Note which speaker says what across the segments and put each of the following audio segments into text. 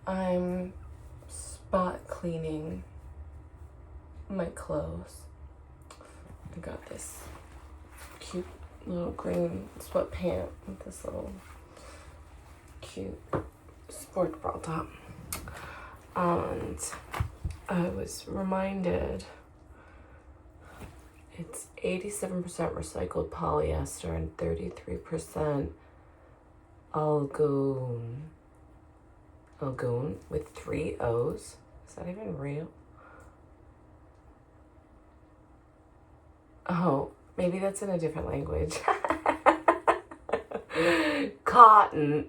Speaker 1: I'm spot cleaning my clothes. I got this cute little green sweatpant with this little cute sport bra top. And I was reminded it's 87% recycled polyester and 33% algoon with 3 O's. Is that even real? Oh, maybe that's in a different language. Cotton.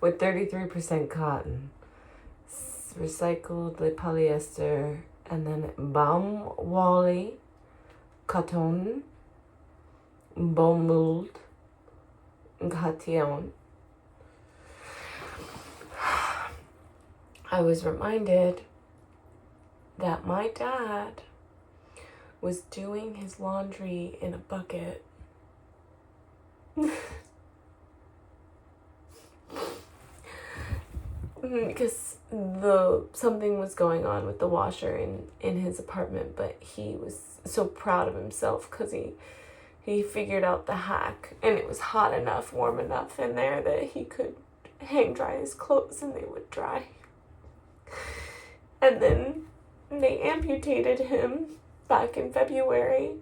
Speaker 1: With 33% cotton. Recycled polyester. And then Baumwolle, Cotton, Baumwolle, Cotton. I was reminded that my dad was doing his laundry in a bucket. Because something was going on with the washer in his apartment, but he was so proud of himself because he figured out the hack, and it was hot enough, warm enough in there that he could hang dry his clothes and they would dry. And then they amputated him back in February,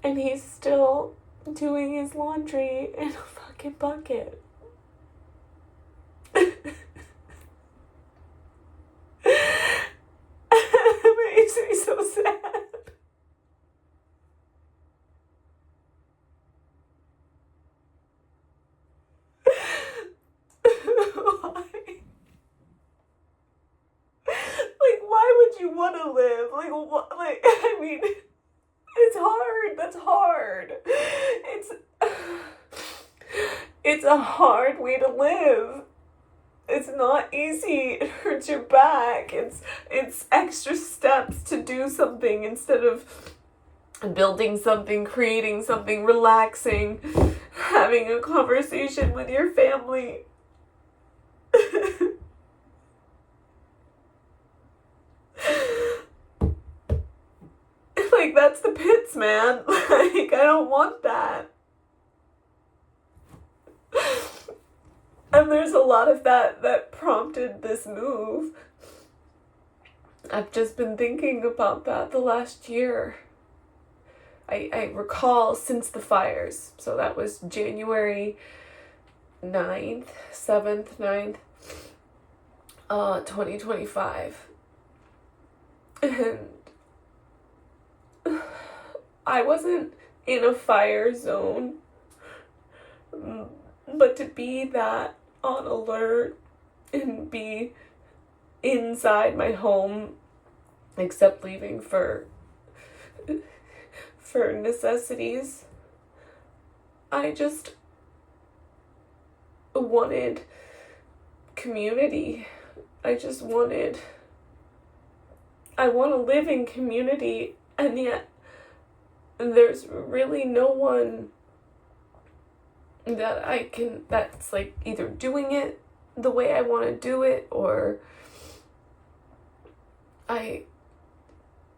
Speaker 1: and he's still doing his laundry in a fucking bucket. It makes me so sad. Why would you want to live? I mean, it's hard. That's hard. It's a hard way to live. It's not easy. It hurts your back. It's extra steps to do something instead of building something, creating something, relaxing, having a conversation with your family. That's the pits, man. I don't want that. And there's a lot of that prompted this move. I've just been thinking about that the last year. I recall since the fires. So that was January 9th, 7th, 9th, 2025. And I wasn't in a fire zone, but to be that on alert and be inside my home, except leaving for necessities, I just wanted community. I want to live in community, and yet there's really no one that's either doing it the way I want to do it, or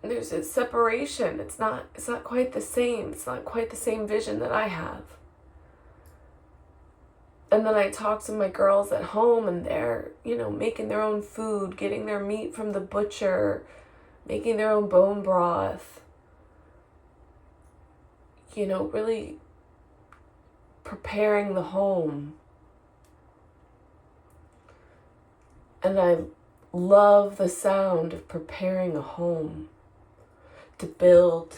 Speaker 1: there's a separation. It's not quite the same. It's not quite the same vision that I have. And then I talk to my girls at home, and they're, making their own food, getting their meat from the butcher, making their own bone broth, really preparing the home. And I love the sound of preparing a home to build.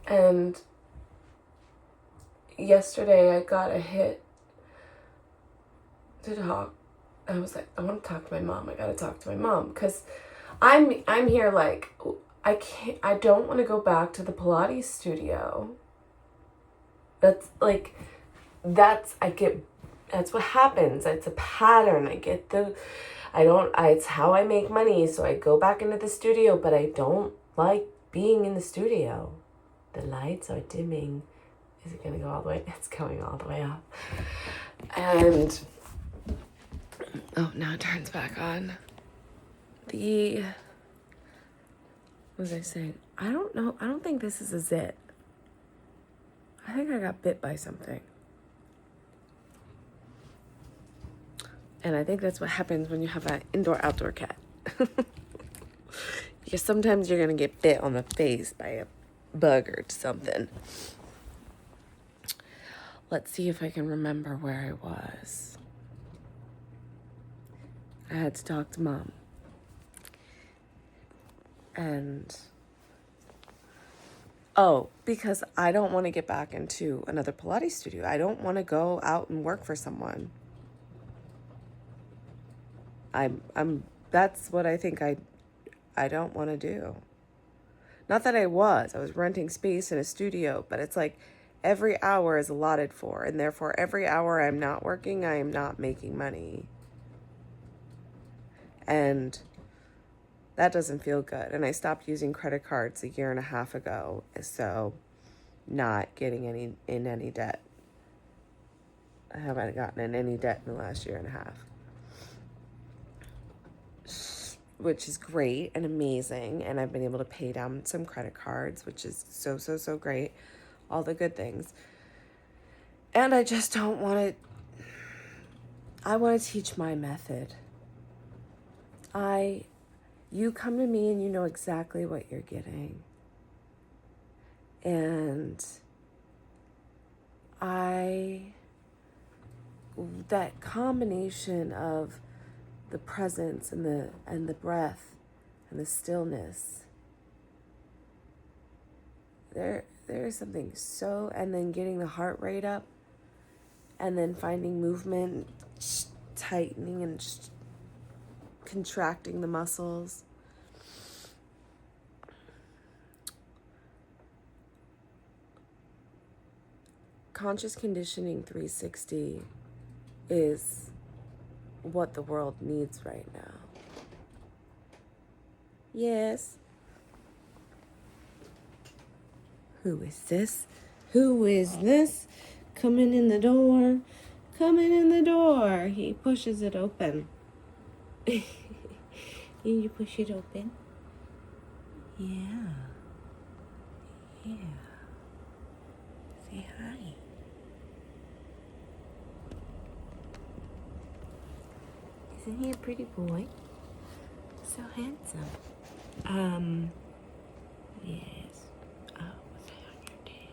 Speaker 1: And yesterday I got a hit to talk. I was like, I want to talk to my mom. I got to talk to my mom, because I'm here I don't want to go back to the Pilates studio. That's what happens. It's a pattern. It's how I make money. So I go back into the studio, but I don't like being in the studio. The lights are dimming. Is it going to go all the way? It's going all the way up. And, oh, now it turns back on. What was I saying? I don't know. I don't think this is a zit. I think I got bit by something. And I think that's what happens when you have an indoor-outdoor cat. Because sometimes you're going to get bit on the face by a bug or something. Let's see if I can remember where I was. I had to talk to Mom. And, because I don't want to get back into another Pilates studio. I don't want to go out and work for someone. That's what I think I don't want to do. Not that I was renting space in a studio, but it's like every hour is allotted for, and therefore every hour I'm not working, I am not making money. And that doesn't feel good. And I stopped using credit cards a year and a half ago, so not getting in any debt. I haven't gotten in any debt in the last year and a half, which is great and amazing. And I've been able to pay down some credit cards, which is so great. All the good things. And I just don't want to, I want to teach my method. You come to me and you know exactly what you're getting. And that combination of the presence and the breath and the stillness, there is something so, and then getting the heart rate up, and then finding movement, tightening and contracting the muscles. Conscious Conditioning 360 is what the world needs right now. Yes. Who is this? Who is this? Coming in the door. Coming in the door. He pushes it open. You push it open? Yeah. Yeah. Say hi. Isn't he a pretty boy? So handsome. Yes. Oh, what's that on your tail?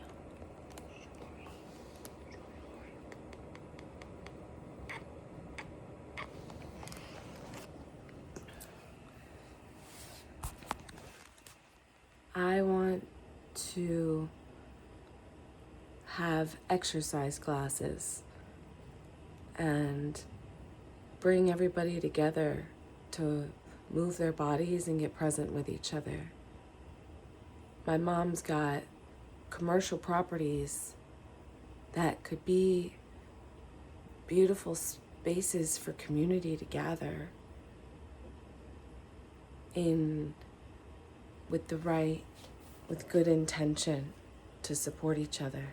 Speaker 1: I want to have exercise classes and bring everybody together to move their bodies and get present with each other. My mom's got commercial properties that could be beautiful spaces for community to gather in with good intention to support each other,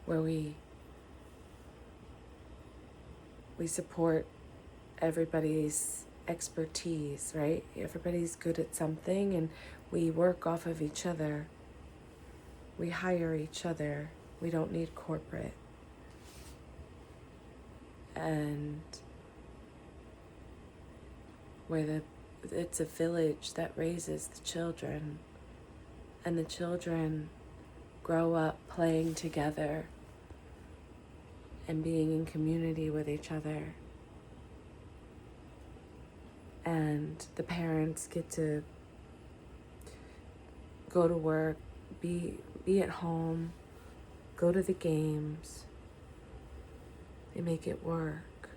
Speaker 1: where we support everybody's expertise, right? Everybody's good at something and we work off of each other. We hire each other. We don't need corporate. And where it's a village that raises the children, and the children grow up playing together and being in community with each other. And the parents get to go to work, be at home, go to the games. They make it work.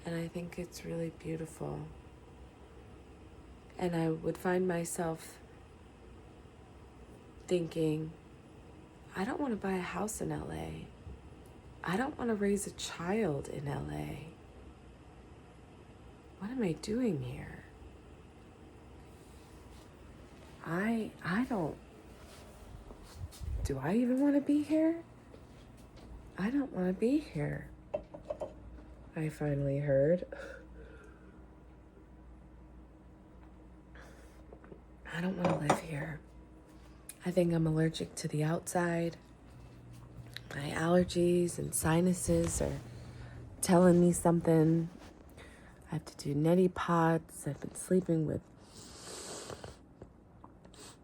Speaker 1: And I think it's really beautiful. And I would find myself thinking, I don't want to buy a house in LA. I don't want to raise a child in LA. What am I doing here? I don't do I even want to be here? I don't want to be here. I finally heard. I don't want to live here. I think I'm allergic to the outside. My allergies and sinuses are telling me something. I have to do neti pots. I've been sleeping with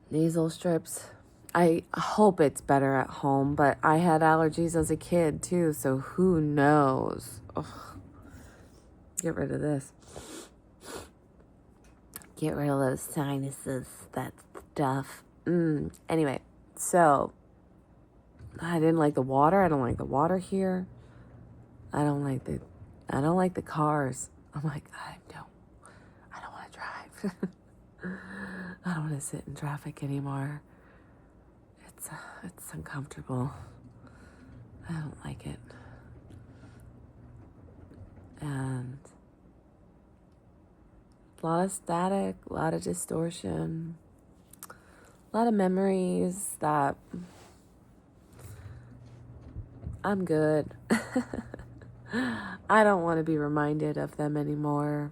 Speaker 1: nasal strips. I hope it's better at home, but I had allergies as a kid too, so who knows? Ugh. Get rid of this. Get rid of those sinuses, that stuff. Anyway, so I didn't like the water. I don't like the water here. I don't like the cars. I'm like, I don't want to drive. I don't want to sit in traffic anymore. It's uncomfortable. I don't like it. And a lot of static, a lot of distortion, a lot of memories that I'm good. I don't want to be reminded of them anymore.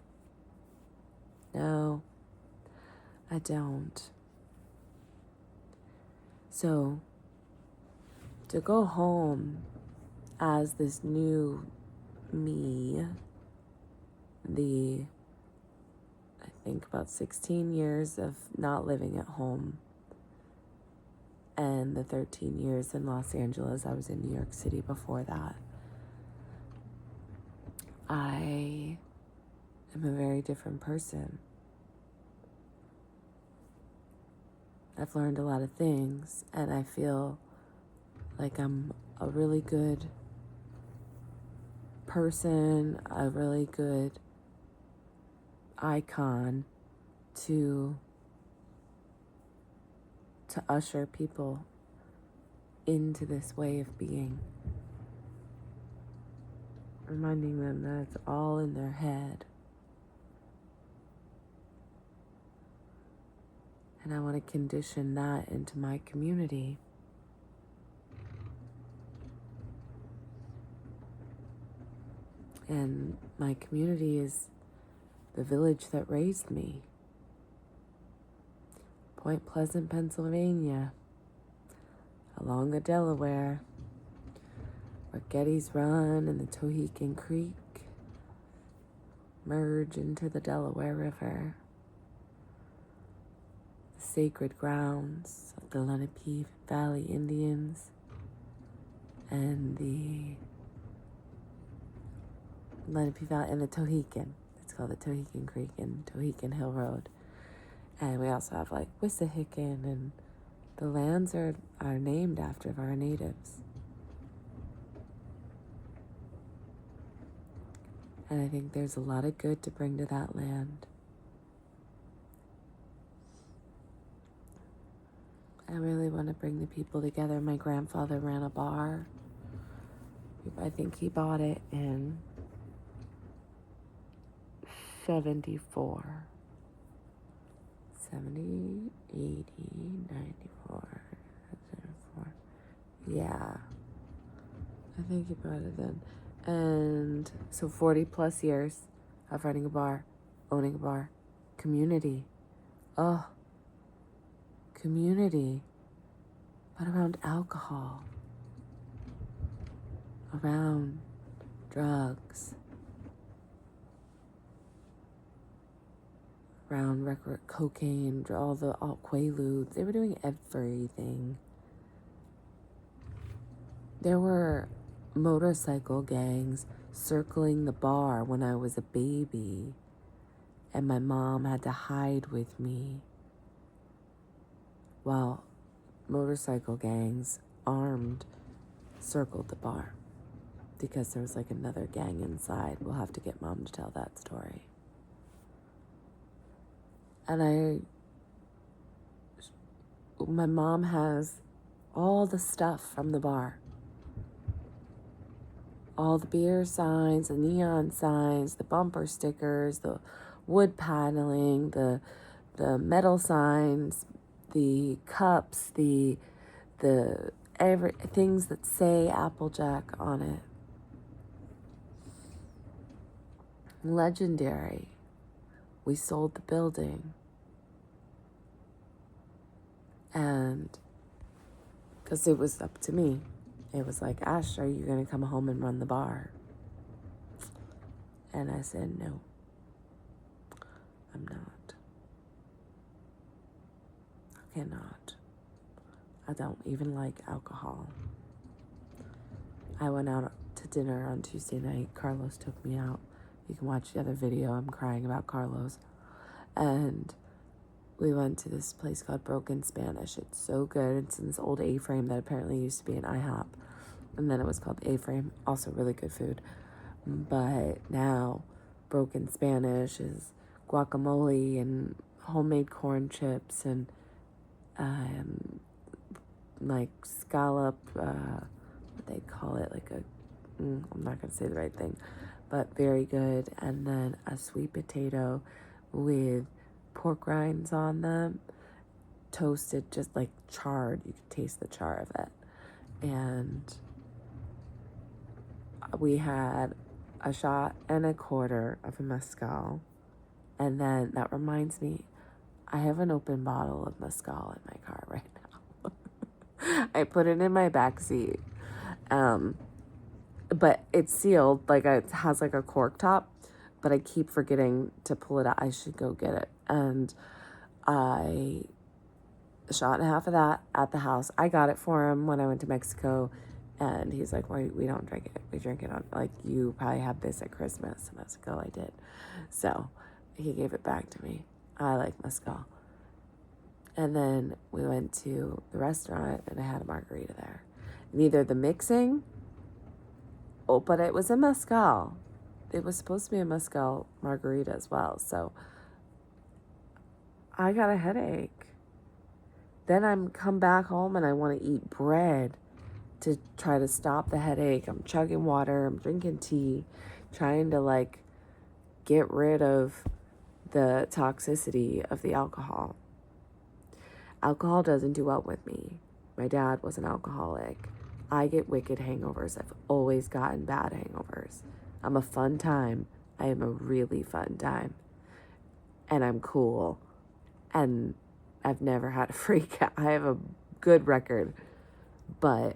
Speaker 1: No, I don't. So, to go home as this new me, I think about 16 years of not living at home, and the 13 years in Los Angeles. I was in New York City before that. I am a very different person. I've learned a lot of things, and I feel like I'm a really good person, a really good icon to usher people into this way of being, reminding them that it's all in their head. And I want to condition that into my community. And my community is the village that raised me. Point Pleasant, Pennsylvania, along the Delaware, where Getty's Run and the Tohickon Creek merge into the Delaware River. The sacred grounds of the Lenape Valley Indians and the Lenape Valley and the Tohickon. It's called the Tohickon Creek and Tohickon Hill Road. And we also have like Wissahickon, and the lands are named after our natives. And I think there's a lot of good to bring to that land. I really want to bring the people together. My grandfather ran a bar. I think he bought it in 74. 70, 80, 94, 74. Yeah. I think he bought it then. And so 40 plus years of running a bar, owning a bar, community. Oh, community. But around alcohol, around drugs, around cocaine, all Quaaludes. They were doing everything. There were motorcycle gangs circling the bar when I was a baby, and my mom had to hide with me while motorcycle gangs, armed, circled the bar because there was like another gang inside. We'll have to get Mom to tell that story. And my mom has all the stuff from the bar. All the beer signs, the neon signs, the bumper stickers, the wood paneling, the metal signs, the cups, the
Speaker 2: things that say Applejack on it. Legendary. We sold the building. And because it was up to me. It was like, Ashe, are you going to come home and run the bar? And I said, no, I'm not. I cannot. I don't even like alcohol. I went out to dinner on Tuesday night. Carlos took me out. You can watch the other video. I'm crying about Carlos. And we went to this place called Broken Spanish. It's so good. It's in this old A-frame that apparently used to be an IHOP. And then it was called A-frame. Also really good food. But now Broken Spanish is guacamole and homemade corn chips and like scallop, what they call it, like I'm not going to say the right thing, but very good. And then a sweet potato with pork rinds on them, toasted, just like charred. You could taste the char of it. And we had a shot and a quarter of a mezcal. And then that reminds me, I have an open bottle of mezcal in my car right now. I put it in my back seat. But it's sealed, like it has like a cork top, but I keep forgetting to pull it out. I should go get it. And a shot and a half of that at the house. I got it for him when I went to Mexico. And he's like, "Why we don't drink it? We drink it on, like, you probably have this at Christmas." And I was like, "Oh, I did." So he gave it back to me. I like mezcal. And then we went to the restaurant and I had a margarita there. Neither the mixing, but it was a mezcal. It was supposed to be a mezcal margarita as well. So I got a headache. Then I'm come back home and I want to eat bread to try to stop the headache. I'm chugging water, I'm drinking tea, trying to like get rid of the toxicity of the alcohol. Alcohol doesn't do well with me. My dad was an alcoholic. I get wicked hangovers. I've always gotten bad hangovers. I'm a fun time. I am a really fun time. And I'm cool. And I've never had a freak out. I have a good record. But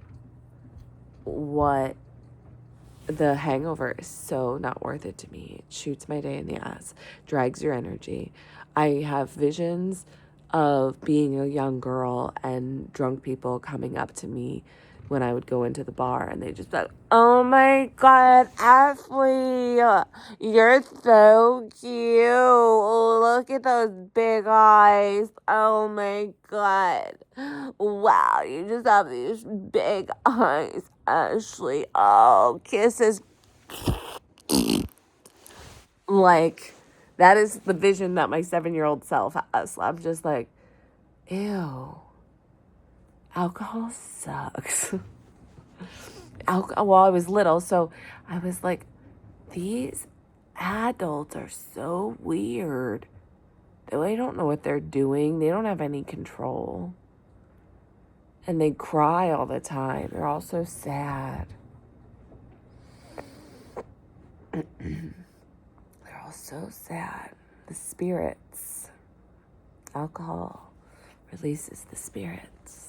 Speaker 2: the hangover is so not worth it to me. It shoots my day in the ass, drags your energy. I have visions of being a young girl and drunk people coming up to me when I would go into the bar and they just be like, "Oh my God, Ashley, you're so cute. Look at those big eyes. Oh my God. Wow, you just have these big eyes, Ashley. Oh, kisses." Like, that is the vision that my 7-year-old self has. I'm just like, ew. Alcohol sucks. Well, I was little, so I was like, these adults are so weird. They don't know what they're doing. They don't have any control. And they cry all the time. They're all so sad. They're all so sad. The spirits. Alcohol releases the spirits.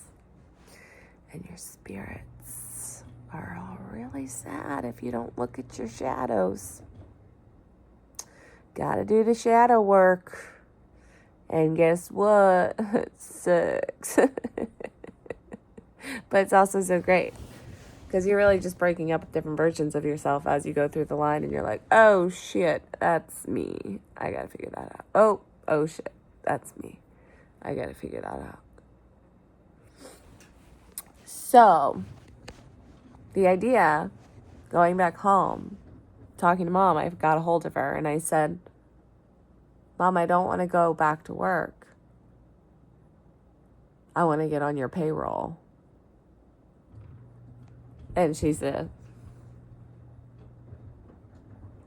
Speaker 2: And your spirits are all really sad if you don't look at your shadows. Gotta do the shadow work. And guess what? It sucks. But it's also so great. Because you're really just breaking up different versions of yourself as you go through the line. And you're like, oh shit, that's me. I gotta figure that out. Oh shit, that's me. I gotta figure that out. So, the idea, going back home, talking to Mom, I got a hold of her and I said, "Mom, I don't want to go back to work. I want to get on your payroll." And she said,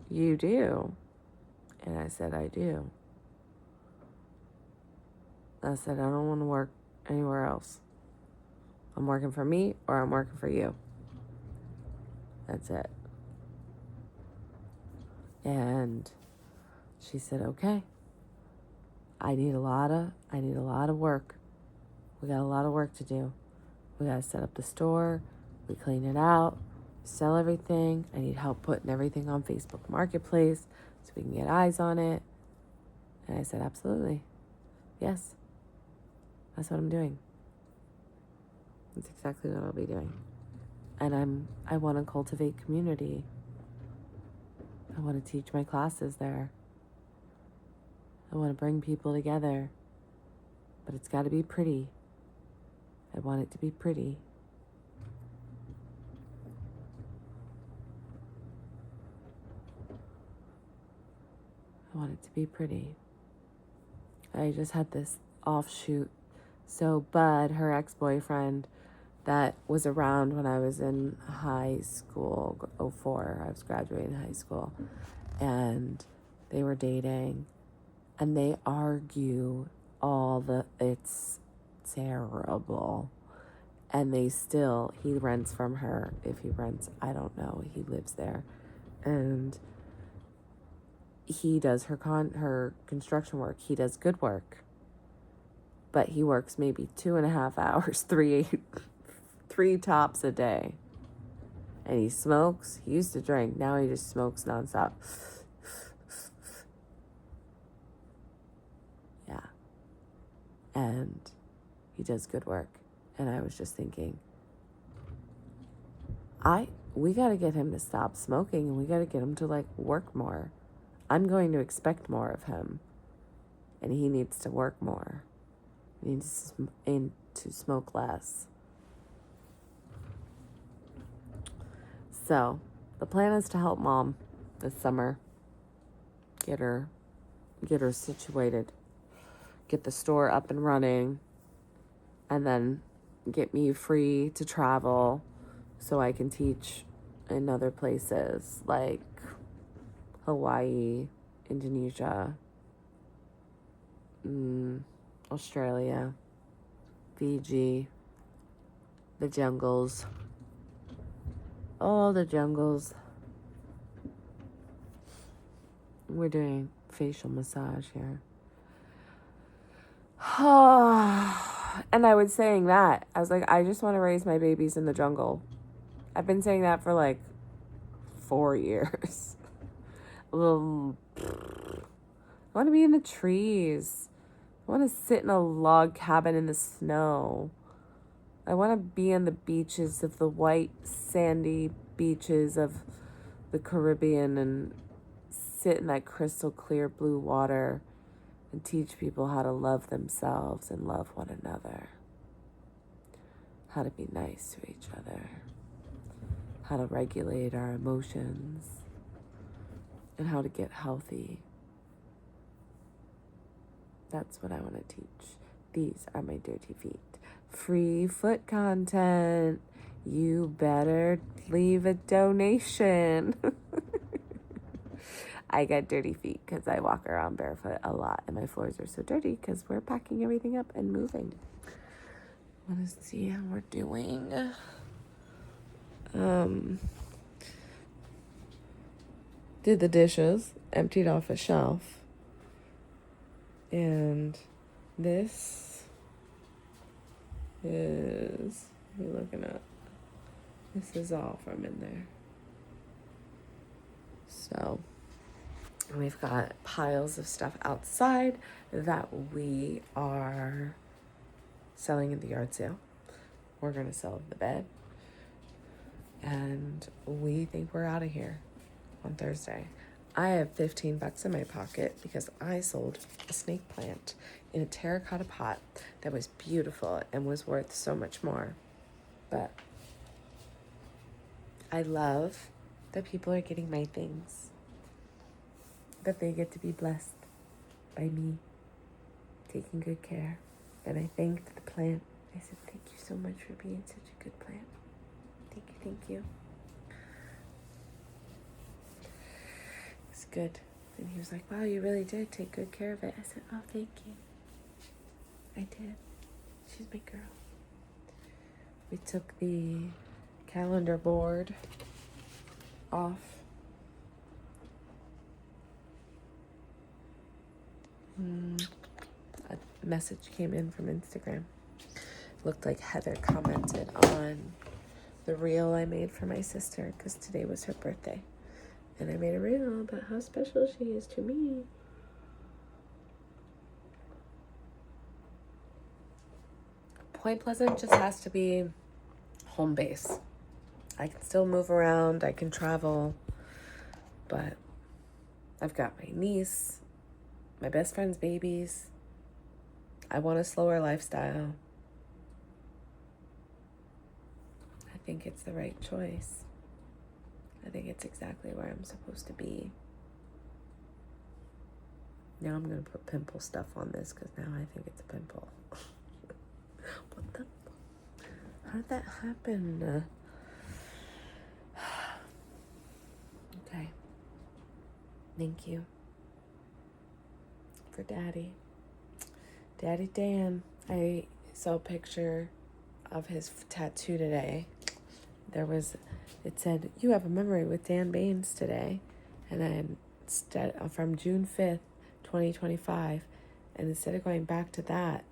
Speaker 2: "You do?" And I said, "I do." I said, "I don't want to work anywhere else. I'm working for me or I'm working for you. That's it. And she said, okay, I need a lot of work. We got a lot of work to do. We got to set up the store. We clean it out, sell everything. I need help putting everything on Facebook Marketplace so we can get eyes on it. And I said, absolutely. Yes. That's what I'm doing. That's exactly what I'll be doing. And I want to cultivate community. I want to teach my classes there. I want to bring people together. But it's got to be pretty. I want it to be pretty. I want it to be pretty. I just had this offshoot. So Bud, her ex-boyfriend, that was around when I was in high school, 04, I was graduating high school, and they were dating, and they argue it's terrible, and he rents from her. If he rents, I don't know, he lives there, and he does her construction work. He does good work, but he works maybe 2.5 hours, three tops a day. And he smokes. He used to drink. Now he just smokes nonstop. Yeah. And he does good work. And I was just thinking, we got to get him to stop smoking, and we got to get him to work more. I'm going to expect more of him. And he needs to work more. He needs to smoke less. So, the plan is to help Mom this summer. Get her situated. Get the store up and running. And then get me free to travel so I can teach in other places like Hawaii, Indonesia, Australia, Fiji, the jungles. All the jungles. We're doing facial massage here. And I was saying that. I was like, I just want to raise my babies in the jungle. I've been saying that for 4 years. I want to be in the trees. I want to sit in a log cabin in the snow. I want to be on the beaches of the white, sandy beaches of the Caribbean and sit in that crystal clear blue water and teach people how to love themselves and love one another. How to be nice to each other. How to regulate our emotions. And how to get healthy. That's what I want to teach. These are my dirty feet. Free foot content. You better leave a donation. I get dirty feet because I walk around barefoot a lot and my floors are so dirty because we're packing everything up and moving. Want to see how we're doing? Did the dishes, emptied off a shelf. And this is, what are you looking at? This is all from in there. So we've got piles of stuff outside that we are selling in the yard sale. We're going to sell the bed. And we think we're out of here on Thursday. I have $15 in my pocket because I sold a snake plant in a terracotta pot that was beautiful and was worth so much more. But I love that people are getting my things, that they get to be blessed by me taking good care. And I thanked the plant. I said, thank you so much for being such a good plant. Thank you. It's good. And he was like, wow, you really did take good care of it. I said, oh, thank you. I did. She's my girl. We took the calendar board off. A message came in from Instagram. Looked like Heather commented on the reel I made for my sister because today was her birthday. And I made a reel about how special she is to me. Point Pleasant just has to be home base. I can still move around, I can travel, but I've got my niece, my best friend's babies. I want a slower lifestyle. I think it's the right choice. I think it's exactly where I'm supposed to be. Now I'm going to put pimple stuff on this because now I think it's a pimple. What the? How did that happen? Okay. Thank you. For Daddy. Daddy Dan. I saw a picture of his tattoo today. It said, "You have a memory with Dan Baines today." And then from June 5th, 2025. And instead of going back to that,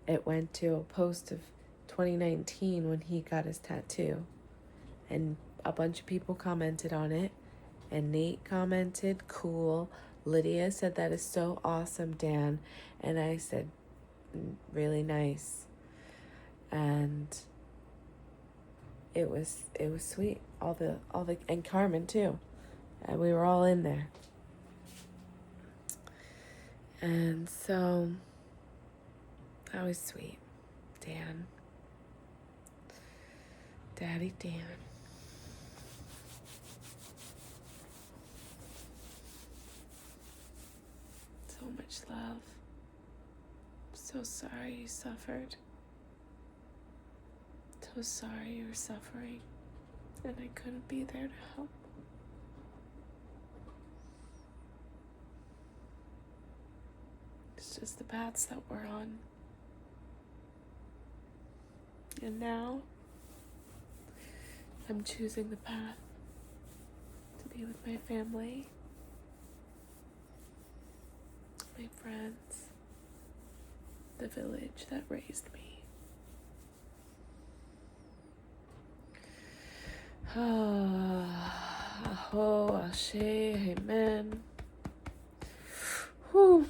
Speaker 2: it went to a post of 2019 when he got his tattoo. And a bunch of people commented on it. And Nate commented, "Cool." Lydia said, "That is so awesome, Dan." And I said, "Really nice." And it was sweet. All the and Carmen too. And we were all in there. And so that was sweet. Dan. Daddy Dan. So much love. I'm so sorry you suffered. So sorry you were suffering. And I couldn't be there to help. It's just the paths that we're on. And now, I'm choosing the path to be with my family, my friends, the village that raised me. Aho, Ashe, Amen. Whew.